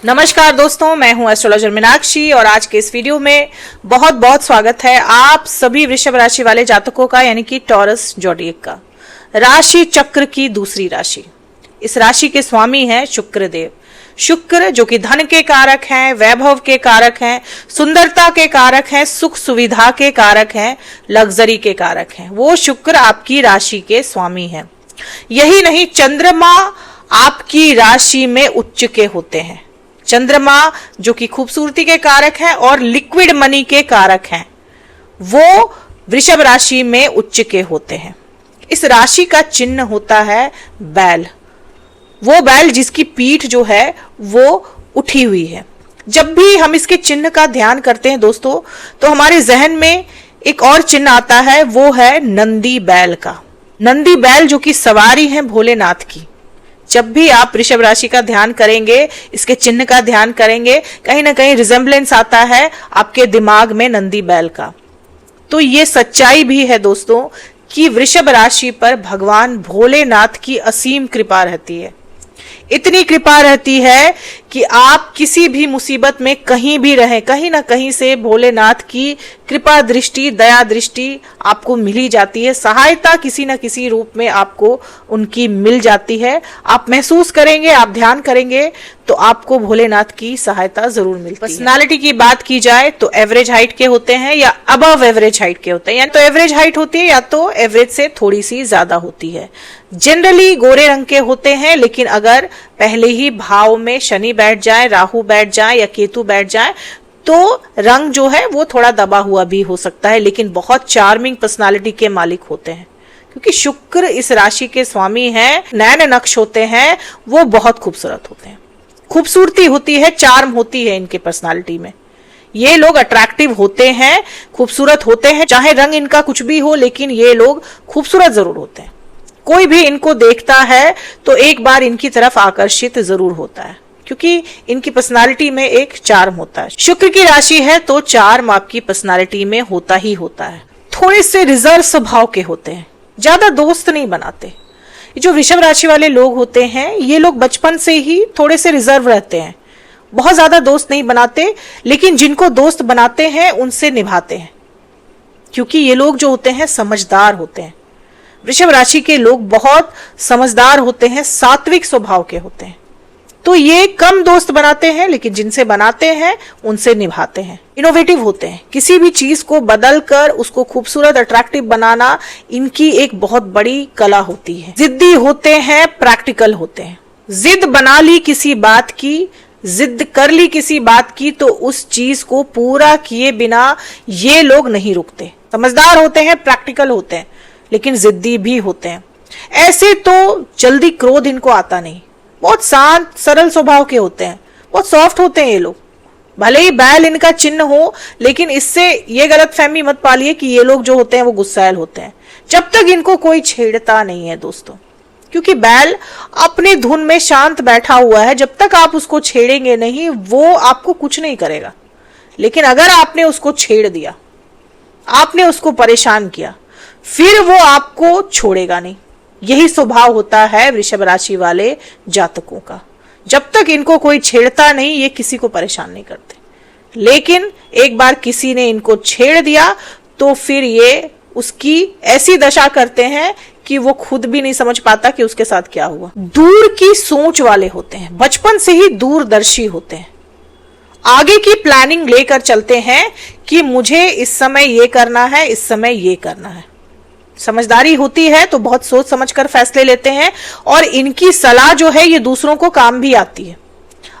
नमस्कार दोस्तों, मैं हूं एस्ट्रोलॉजर मीनाक्षी और आज के इस वीडियो में बहुत बहुत स्वागत है आप सभी वृषभ राशि वाले जातकों का, यानी कि टॉरस ज़ोडिएक का। राशि चक्र की दूसरी राशि। इस राशि के स्वामी हैं शुक्र देव। शुक्र जो कि धन के कारक हैं, वैभव के कारक हैं, सुंदरता के कारक हैं, सुख सुविधा के कारक हैं, लग्जरी के कारक हैं। वो शुक्र आपकी राशि के स्वामी हैं। यही नहीं, चंद्रमा आपकी राशि में उच्च के होते हैं। चंद्रमा जो कि खूबसूरती के कारक हैं और लिक्विड मनी के कारक हैं, वो वृषभ राशि में उच्च के होते हैं। इस राशि का चिन्ह होता है बैल। वो बैल जिसकी पीठ जो है वो उठी हुई है। जब भी हम इसके चिन्ह का ध्यान करते हैं दोस्तों, तो हमारे जहन में एक और चिन्ह आता है, वो है नंदी बैल का। नंदी बैल जो कि सवारी है भोलेनाथ की। जब भी आप वृषभ राशि का ध्यान करेंगे, इसके चिन्ह का ध्यान करेंगे, कहीं ना कहीं रिजेम्बलेंस आता है आपके दिमाग में नंदी बैल का। तो ये सच्चाई भी है दोस्तों कि वृषभ राशि पर भगवान भोलेनाथ की असीम कृपा रहती है। इतनी कृपा रहती है कि आप किसी भी मुसीबत में कहीं भी रहें, कहीं ना कहीं से भोलेनाथ की कृपा दृष्टि, दया दृष्टि आपको मिली जाती है। सहायता किसी न किसी रूप में आपको उनकी मिल जाती है। आप महसूस करेंगे, आप ध्यान करेंगे तो आपको भोलेनाथ की सहायता जरूर मिलती है। पर्सनालिटी की बात की जाए तो एवरेज हाइट के होते हैं या अबव एवरेज हाइट के होते हैं, या तो एवरेज हाइट होती है या तो एवरेज से थोड़ी सी ज्यादा होती है। जनरली गोरे रंग के होते हैं, लेकिन अगर पहले ही भाव में शनि बैठ जाए, राहु बैठ जाए या केतु बैठ जाए तो रंग जो है वो थोड़ा दबा हुआ भी हो सकता है, लेकिन बहुत चार्मिंग पर्सनालिटी के मालिक होते हैं। क्योंकि शुक्र इस राशि के स्वामी हैं, नैन नक्श होते हैं, वो बहुत खूबसूरत होते हैं। खूबसूरती होती है, चार्म होती है इनके पर्सनालिटी में। ये लोग अट्रैक्टिव होते हैं, खूबसूरत होते हैं, चाहे रंग इनका कुछ भी हो, लेकिन ये लोग खूबसूरत जरूर होते हैं। कोई भी इनको देखता है तो एक बार इनकी तरफ आकर्षित जरूर होता है, क्योंकि इनकी पर्सनालिटी में एक चार्म होता है। शुक्र की राशि है तो चार्म आपकी पर्सनालिटी में होता ही होता है। थोड़े से रिजर्व स्वभाव के होते हैं, ज्यादा दोस्त नहीं बनाते। जो वृषभ राशि वाले लोग होते हैं, ये लोग बचपन से ही थोड़े से रिजर्व रहते हैं, बहुत ज्यादा दोस्त नहीं बनाते, लेकिन जिनको दोस्त बनाते हैं उनसे निभाते हैं, क्योंकि ये लोग जो होते हैं समझदार होते हैं। वृषभ राशि के लोग बहुत समझदार होते हैं, सात्विक स्वभाव के होते हैं। तो ये कम दोस्त बनाते हैं, लेकिन जिनसे बनाते हैं उनसे निभाते हैं। इनोवेटिव होते हैं, किसी भी चीज को बदल कर उसको खूबसूरत अट्रैक्टिव बनाना इनकी एक बहुत बड़ी कला होती है। जिद्दी होते हैं, प्रैक्टिकल होते हैं। जिद बना ली किसी बात की, जिद कर ली किसी बात की, तो उस चीज को पूरा किए बिना ये लोग नहीं रुकते। समझदार होते हैं, प्रैक्टिकल होते हैं, लेकिन जिद्दी भी होते हैं। ऐसे तो जल्दी क्रोध इनको आता नहीं, बहुत शांत सरल स्वभाव के होते हैं, बहुत सॉफ्ट होते हैं ये लोग। भले ही बैल इनका चिन्ह हो, लेकिन इससे ये गलत फहमी मत पालिए कि ये लोग जो होते हैं वो गुस्सैल होते हैं, जब तक इनको कोई छेड़ता नहीं है दोस्तों। क्योंकि बैल अपनी धुन में शांत बैठा हुआ है, जब तक आप उसको छेड़ेंगे नहीं वो आपको कुछ नहीं करेगा। लेकिन अगर आपने उसको छेड़ दिया, आपने उसको परेशान किया, फिर वो आपको छोड़ेगा नहीं। यही स्वभाव होता है वृषभ राशि वाले जातकों का। जब तक इनको कोई छेड़ता नहीं, ये किसी को परेशान नहीं करते। लेकिन एक बार किसी ने इनको छेड़ दिया तो फिर ये उसकी ऐसी दशा करते हैं कि वो खुद भी नहीं समझ पाता कि उसके साथ क्या हुआ। दूर की सोच वाले होते हैं, बचपन से ही दूरदर्शी होते हैं। आगे की प्लानिंग लेकर चलते हैं कि मुझे इस समय ये करना है, इस समय ये करना है। समझदारी होती है तो बहुत सोच समझकर फैसले लेते हैं, और इनकी सलाह जो है ये दूसरों को काम भी आती है।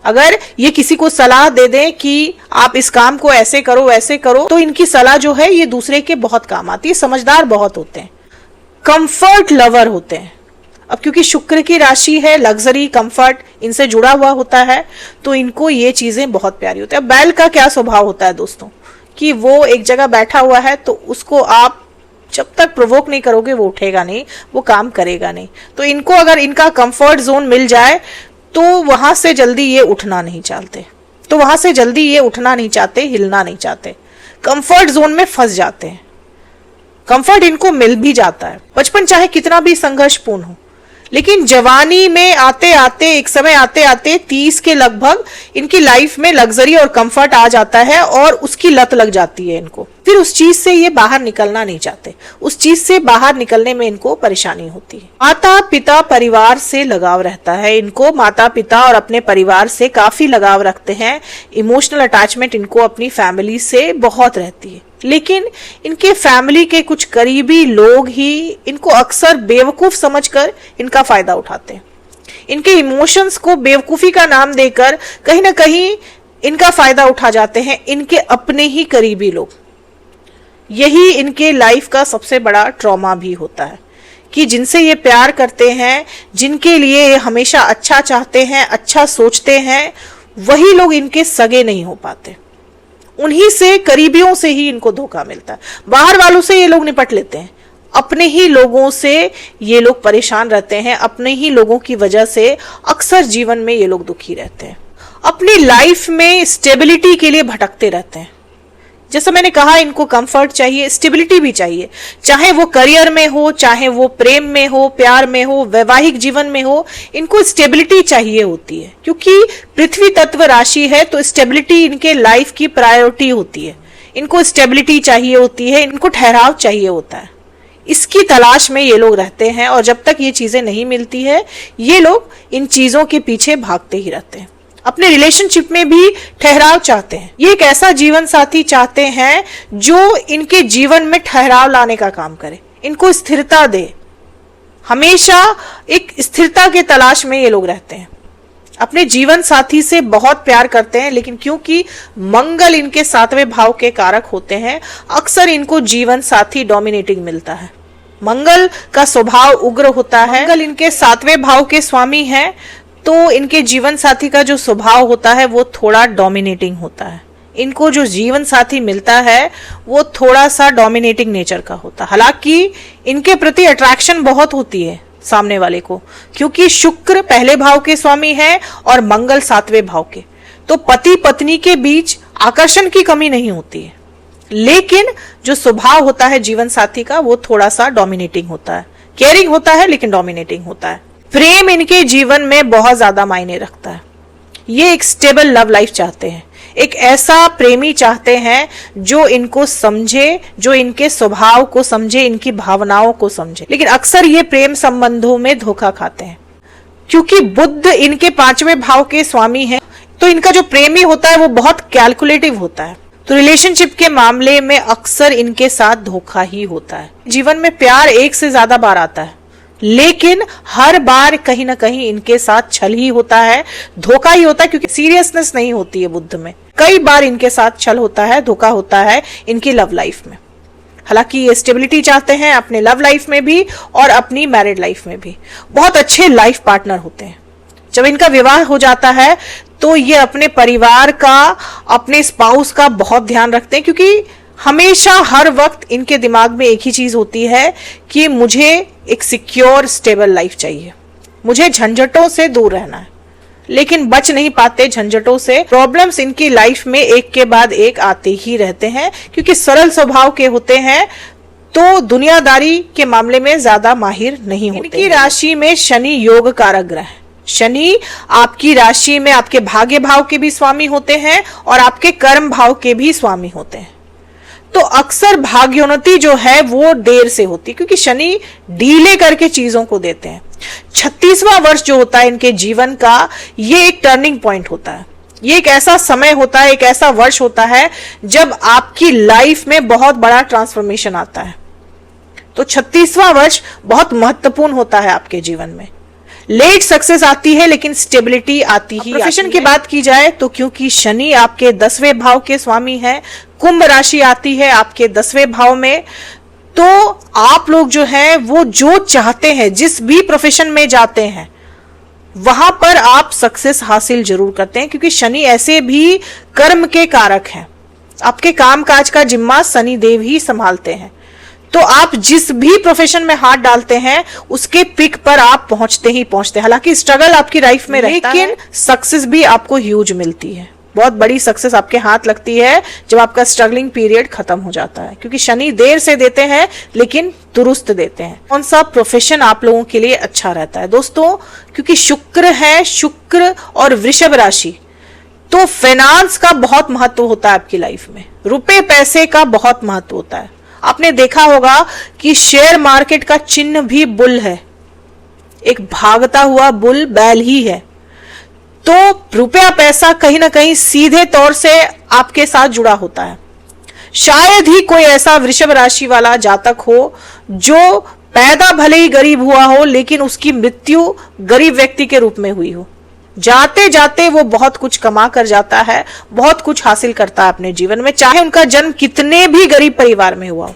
अगर ये किसी को सलाह दे दें कि आप इस काम को ऐसे करो वैसे करो, तो इनकी सलाह जो है ये दूसरे के बहुत काम आती है। समझदार बहुत होते हैं, कंफर्ट लवर होते हैं। अब क्योंकि शुक्र की राशि है, लग्जरी कंफर्ट इनसे जुड़ा हुआ होता है, तो इनको ये चीजें बहुत प्यारी होती है। अब बैल का क्या स्वभाव होता है दोस्तों, कि वो एक जगह बैठा हुआ है तो उसको आप जब तक प्रोवोक नहीं करोगे वो उठेगा नहीं, वो काम करेगा नहीं। तो इनको अगर इनका कंफर्ट जोन मिल जाए तो वहां से जल्दी ये उठना नहीं चाहते, हिलना नहीं चाहते, कंफर्ट जोन में फंस जाते हैं। कंफर्ट इनको मिल भी जाता है, बचपन चाहे कितना भी संघर्षपूर्ण हो, लेकिन जवानी में आते आते, एक समय आते आते 30 के लगभग इनकी लाइफ में लग्जरी और कंफर्ट आ जाता है और उसकी लत लग जाती है इनको। फिर उस चीज से ये बाहर निकलना नहीं चाहते, उस चीज से बाहर निकलने में इनको परेशानी होती है। माता पिता परिवार से लगाव रहता है इनको, माता पिता और अपने परिवार से काफी लगाव रखते हैं। इमोशनल अटैचमेंट इनको अपनी फैमिली से बहुत रहती है, लेकिन इनके फैमिली के कुछ करीबी लोग ही इनको अक्सर बेवकूफ समझकर इनका फायदा उठाते हैं। इनके इमोशंस को बेवकूफी का नाम देकर कहीं ना कहीं इनका फायदा उठा जाते हैं इनके अपने ही करीबी लोग। यही इनके लाइफ का सबसे बड़ा ट्रॉमा भी होता है कि जिनसे ये प्यार करते हैं, जिनके लिए ये हमेशा अच्छा चाहते हैं, अच्छा सोचते हैं, वही लोग इनके सगे नहीं हो पाते। उन्हीं से, करीबियों से ही इनको धोखा मिलता है। बाहर वालों से ये लोग निपट लेते हैं, अपने ही लोगों से ये लोग परेशान रहते हैं। अपने ही लोगों की वजह से अक्सर जीवन में ये लोग दुखी रहते हैं। अपनी लाइफ में स्टेबिलिटी के लिए भटकते रहते हैं। जैसा मैंने कहा, इनको कंफर्ट चाहिए, स्टेबिलिटी भी चाहिए, चाहे वो करियर में हो, चाहे वो प्रेम में हो, प्यार में हो, वैवाहिक जीवन में हो, इनको स्टेबिलिटी चाहिए होती है। क्योंकि पृथ्वी तत्व राशि है तो स्टेबिलिटी इनके लाइफ की प्रायोरिटी होती है। इनको स्टेबिलिटी चाहिए होती है, इनको ठहराव चाहिए होता है। इसकी तलाश में ये लोग रहते हैं और जब तक ये चीजें नहीं मिलती है, ये लोग इन चीजों के पीछे भागते ही रहते हैं। अपने रिलेशनशिप में भी ठहराव चाहते हैं। ये एक ऐसा जीवन साथी चाहते हैं जो इनके जीवन में ठहराव लाने का काम करे, इनको स्थिरता दे। हमेशा एक स्थिरता के तलाश में ये लोग रहते हैं। अपने जीवन साथी से बहुत प्यार करते हैं, लेकिन क्योंकि मंगल इनके 7वें भाव के कारक होते हैं, अक्सर इनको जीवन साथी डोमिनेटिंग मिलता है। मंगल का स्वभाव उग्र होता है। मंगल इनके 7वें भाव के स्वामी हैं, तो इनके जीवन साथी का जो स्वभाव होता है वो थोड़ा डोमिनेटिंग होता है। इनको जो जीवन साथी मिलता है वो थोड़ा सा डोमिनेटिंग नेचर का होता है। हालांकि इनके प्रति अट्रैक्शन बहुत होती है सामने वाले को, क्योंकि शुक्र पहले भाव के स्वामी है और मंगल 7वें भाव के, तो पति पत्नी के बीच आकर्षण की कमी नहीं होती है। लेकिन जो स्वभाव होता है जीवन साथी का वो थोड़ा सा डोमिनेटिंग होता है, केयरिंग होता है लेकिन डोमिनेटिंग होता है। प्रेम इनके जीवन में बहुत ज्यादा मायने रखता है। ये एक स्टेबल लव लाइफ चाहते हैं, एक ऐसा प्रेमी चाहते हैं जो इनको समझे, जो इनके स्वभाव को समझे, इनकी भावनाओं को समझे। लेकिन अक्सर ये प्रेम संबंधों में धोखा खाते हैं, क्योंकि बुध इनके 5वें भाव के स्वामी है, तो इनका जो प्रेमी होता है वो बहुत कैलकुलेटिव होता है। तो रिलेशनशिप के मामले में अक्सर इनके साथ धोखा ही होता है। जीवन में प्यार एक से ज्यादा बार आता है, लेकिन हर बार कहीं ना कहीं इनके साथ छल ही होता है, धोखा ही होता है, क्योंकि सीरियसनेस नहीं होती है बुद्ध में। कई बार इनके साथ छल होता है, धोखा होता है इनकी लव लाइफ में। हालांकि ये स्टेबिलिटी चाहते हैं अपने लव लाइफ में भी और अपनी मैरिड लाइफ में भी। बहुत अच्छे लाइफ पार्टनर होते हैं। जब इनका विवाह हो जाता है तो ये अपने परिवार का, अपने स्पाउस का बहुत ध्यान रखते हैं, क्योंकि हमेशा हर वक्त इनके दिमाग में एक ही चीज होती है कि मुझे एक सिक्योर स्टेबल लाइफ चाहिए, मुझे झंझटों से दूर रहना है। लेकिन बच नहीं पाते झंझटों से। प्रॉब्लम्स इनकी लाइफ में एक के बाद एक आते ही रहते हैं, क्योंकि सरल स्वभाव के होते हैं, तो दुनियादारी के मामले में ज्यादा माहिर नहीं होते। इनकी राशि में शनि योग कारक ग्रह है। शनि आपकी राशि में आपके भाग्य भाव के भी स्वामी होते हैं और आपके कर्म भाव के भी स्वामी होते हैं। तो अक्सर भाग्योन्नति जो है वो देर से होती है, क्योंकि शनि डीले करके चीजों को देते हैं। 36वां वर्ष जो होता है इनके जीवन का, ये एक टर्निंग पॉइंट होता है। ये एक ऐसा समय होता है, एक ऐसा वर्ष होता है जब आपकी लाइफ में बहुत बड़ा ट्रांसफॉर्मेशन आता है। तो 36वां वर्ष बहुत महत्वपूर्ण होता है आपके जीवन में। लेट सक्सेस आती है लेकिन स्टेबिलिटी आती ही। प्रोफेशन की बात की जाए तो क्योंकि शनि आपके 10वें भाव के स्वामी है, कुंभ राशि आती है आपके 10वें भाव में, तो आप लोग जो है वो जो चाहते हैं, जिस भी प्रोफेशन में जाते हैं वहां पर आप सक्सेस हासिल जरूर करते हैं, क्योंकि शनि ऐसे भी कर्म के कारक हैं। आपके काम काज का जिम्मा शनि देव ही संभालते हैं। तो आप जिस भी प्रोफेशन में हाथ डालते हैं उसके पिक पर आप पहुंचते ही पहुंचते हैं। हालांकि स्ट्रगल आपकी लाइफ में रहता है, लेकिन सक्सेस भी आपको ह्यूज मिलती है, बहुत बड़ी सक्सेस आपके हाथ लगती है जब आपका स्ट्रगलिंग पीरियड खत्म हो जाता है, क्योंकि शनि देर से देते हैं लेकिन दुरुस्त देते हैं। कौन सा प्रोफेशन आप लोगों के लिए अच्छा रहता है दोस्तों? क्योंकि शुक्र है, शुक्र और वृषभ राशि, तो फाइनेंस का बहुत महत्व होता है आपकी लाइफ में, रुपए पैसे का बहुत महत्व होता है। आपने देखा होगा कि शेयर मार्केट का चिन्ह भी बुल है, एक भागता हुआ बुल बैल ही है। तो रुपया पैसा कहीं ना कहीं सीधे तौर से आपके साथ जुड़ा होता है। शायद ही कोई ऐसा वृषभ राशि वाला जातक हो जो पैदा भले ही गरीब हुआ हो लेकिन उसकी मृत्यु गरीब व्यक्ति के रूप में हुई हो। जाते जाते वो बहुत कुछ कमा कर जाता है, बहुत कुछ हासिल करता है अपने जीवन में, चाहे उनका जन्म कितने भी गरीब परिवार में हुआ हो।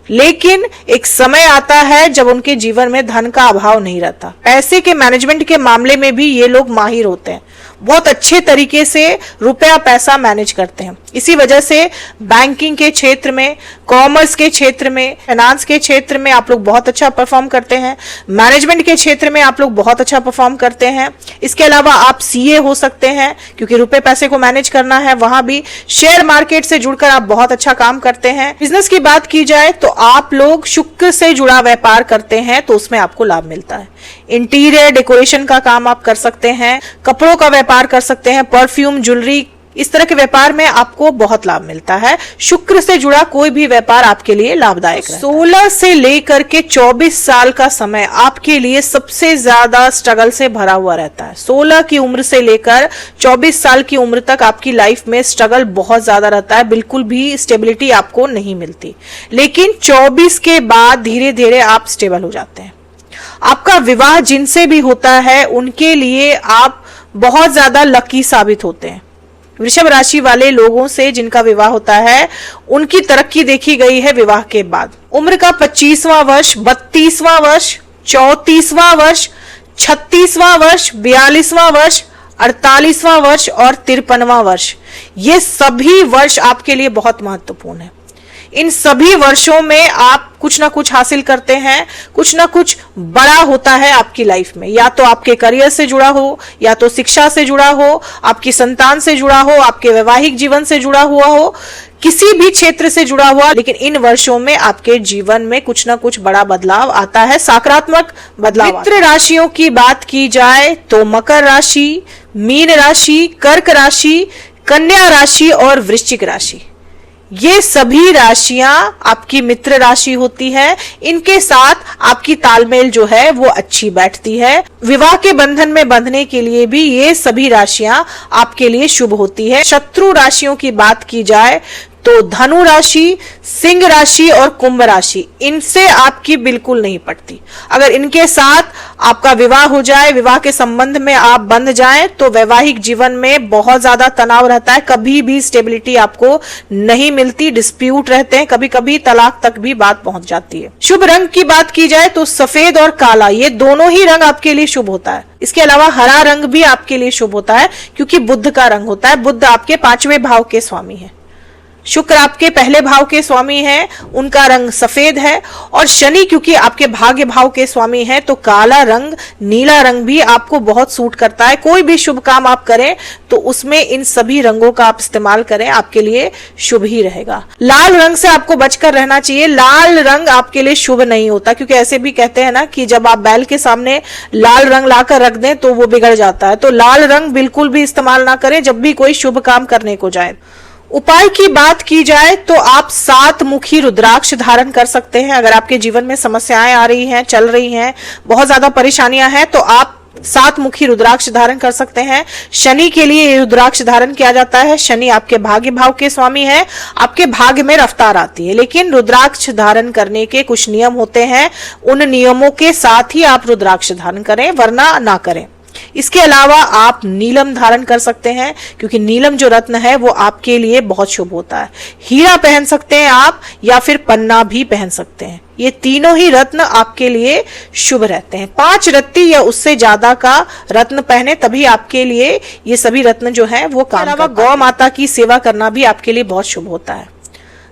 लेकिन एक समय आता है जब उनके जीवन में धन का अभाव नहीं रहता। पैसे के मैनेजमेंट के मामले में भी ये लोग माहिर होते हैं, बहुत अच्छे तरीके से रुपया पैसा मैनेज करते हैं। इसी वजह से बैंकिंग के क्षेत्र में, कॉमर्स के क्षेत्र में, फाइनेंस के क्षेत्र में आप लोग बहुत अच्छा परफॉर्म करते हैं। मैनेजमेंट के क्षेत्र में आप लोग बहुत अच्छा परफॉर्म करते हैं। इसके अलावा आप सीए हो सकते हैं, क्योंकि रुपए पैसे को मैनेज करना है। वहां भी शेयर मार्केट से जुड़कर आप बहुत अच्छा काम करते हैं। बिजनेस की बात की जाए तो आप लोग शुक्र से जुड़ा व्यापार करते हैं तो उसमें आपको लाभ मिलता है। इंटीरियर डेकोरेशन का काम आप कर सकते हैं, कपड़ों का व्यापार कर सकते हैं, परफ्यूम, ज्वेलरी, इस तरह के व्यापार में आपको बहुत लाभ मिलता है। शुक्र से जुड़ा कोई भी व्यापार आपके लिए लाभदायक है। 16 से लेकर के 24 साल का समय आपके लिए सबसे ज्यादा स्ट्रगल से भरा हुआ रहता है। 16 की उम्र से लेकर 24 साल की उम्र तक आपकी लाइफ में स्ट्रगल बहुत ज्यादा रहता है, बिल्कुल भी स्टेबिलिटी आपको नहीं मिलती। लेकिन 24 के बाद धीरे धीरे आप स्टेबल हो जाते हैं। आपका विवाह जिनसे भी होता है उनके लिए आप बहुत ज्यादा लकी साबित होते हैं। वृषभ राशि वाले लोगों से जिनका विवाह होता है उनकी तरक्की देखी गई है विवाह के बाद। उम्र का 25वां वर्ष, 32वां वर्ष, 34वां वर्ष, 36वां वर्ष, 42वां वर्ष, 48वां वर्ष और 53वां वर्ष, ये सभी वर्ष आपके लिए बहुत महत्वपूर्ण है। इन सभी वर्षों में आप कुछ ना कुछ हासिल करते हैं, कुछ ना कुछ बड़ा होता है आपकी लाइफ में। या तो आपके करियर से जुड़ा हो, या तो शिक्षा से जुड़ा हो, आपकी संतान से जुड़ा हो, आपके वैवाहिक जीवन से जुड़ा हुआ हो, किसी भी क्षेत्र से जुड़ा हुआ। लेकिन इन वर्षों में आपके जीवन में कुछ ना कुछ बड़ा बदलाव आता है, सकारात्मक बदलाव। मित्र राशियों की बात की जाए तो मकर राशि, मीन राशि, कर्क राशि, कन्या राशि और वृश्चिक राशि, ये सभी राशियां आपकी मित्र राशि होती है। इनके साथ आपकी तालमेल जो है वो अच्छी बैठती है। विवाह के बंधन में बंधने के लिए भी ये सभी राशियां आपके लिए शुभ होती है। शत्रु राशियों की बात की जाए तो धनु राशि, सिंह राशि और कुंभ राशि, इनसे आपकी बिल्कुल नहीं पटती। अगर इनके साथ आपका विवाह हो जाए, विवाह के संबंध में आप बंध जाएं, तो वैवाहिक जीवन में बहुत ज्यादा तनाव रहता है, कभी भी स्टेबिलिटी आपको नहीं मिलती, डिस्प्यूट रहते हैं, कभी कभी तलाक तक भी बात पहुंच जाती है। शुभ रंग की बात की जाए तो सफेद और काला, ये दोनों ही रंग आपके लिए शुभ होता है। इसके अलावा हरा रंग भी आपके लिए शुभ होता है, क्योंकि बुध का रंग होता है। बुध आपके 5वें भाव के स्वामी है। शुक्र आपके पहले भाव के स्वामी हैं, उनका रंग सफेद है। और शनि क्योंकि आपके भाग्य भाव के स्वामी हैं, तो काला रंग, नीला रंग भी आपको बहुत सूट करता है। कोई भी शुभ काम आप करें तो उसमें इन सभी रंगों का आप इस्तेमाल करें, आपके लिए शुभ ही रहेगा। लाल रंग से आपको बचकर रहना चाहिए। लाल रंग आपके लिए शुभ नहीं होता, क्योंकि ऐसे भी कहते हैं ना कि जब आप बैल के सामने लाल रंग लाकर रख दें तो वो बिगड़ जाता है। तो लाल रंग बिल्कुल भी इस्तेमाल ना करें जब भी कोई शुभ काम करने को जाए। उपाय की बात की जाए तो आप 7 मुखी रुद्राक्ष धारण कर सकते हैं। अगर आपके जीवन में समस्याएं आ रही हैं, चल रही हैं, बहुत ज्यादा परेशानियां हैं, तो आप 7 मुखी रुद्राक्ष धारण कर सकते हैं। शनि के लिए रुद्राक्ष धारण किया जाता है। शनि आपके भाग्य भाव के स्वामी है, आपके भाग्य में रफ्तार आती है। लेकिन रुद्राक्ष धारण करने के कुछ नियम होते हैं, उन नियमों के साथ ही आप रुद्राक्ष धारण करें, वरना ना करें। इसके अलावा आप नीलम धारण कर सकते हैं, क्योंकि नीलम जो रत्न है वो आपके लिए बहुत शुभ होता है। हीरा पहन सकते हैं आप, या फिर पन्ना भी पहन सकते हैं। ये तीनों ही रत्न आपके लिए शुभ रहते हैं। 5 रत्ती या उससे ज्यादा का रत्न पहने, तभी आपके लिए ये सभी रत्न जो है वो काम करते हैं। गौ माता की सेवा करना भी आपके लिए बहुत शुभ होता है।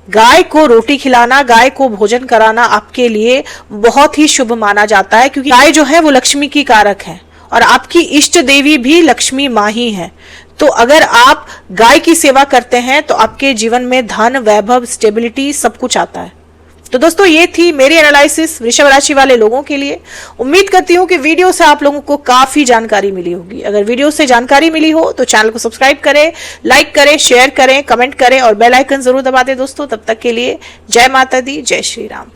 गाय को रोटी खिलाना, गाय को भोजन कराना आपके लिए बहुत ही शुभ माना जाता है, क्योंकि गाय जो है वो लक्ष्मी की कारक है और आपकी इष्ट देवी भी लक्ष्मी माँ ही है। तो अगर आप गाय की सेवा करते हैं तो आपके जीवन में धन, वैभव, स्टेबिलिटी सब कुछ आता है। तो दोस्तों ये थी मेरी एनालिसिस वृषभ राशि वाले लोगों के लिए। उम्मीद करती हूँ कि वीडियो से आप लोगों को काफी जानकारी मिली होगी। अगर वीडियो से जानकारी मिली हो तो चैनल को सब्सक्राइब करें, लाइक करें, शेयर करें, कमेंट करें और बेल आइकन जरूर दबा दें दोस्तों। तब तक के लिए जय माता दी, जय श्री राम।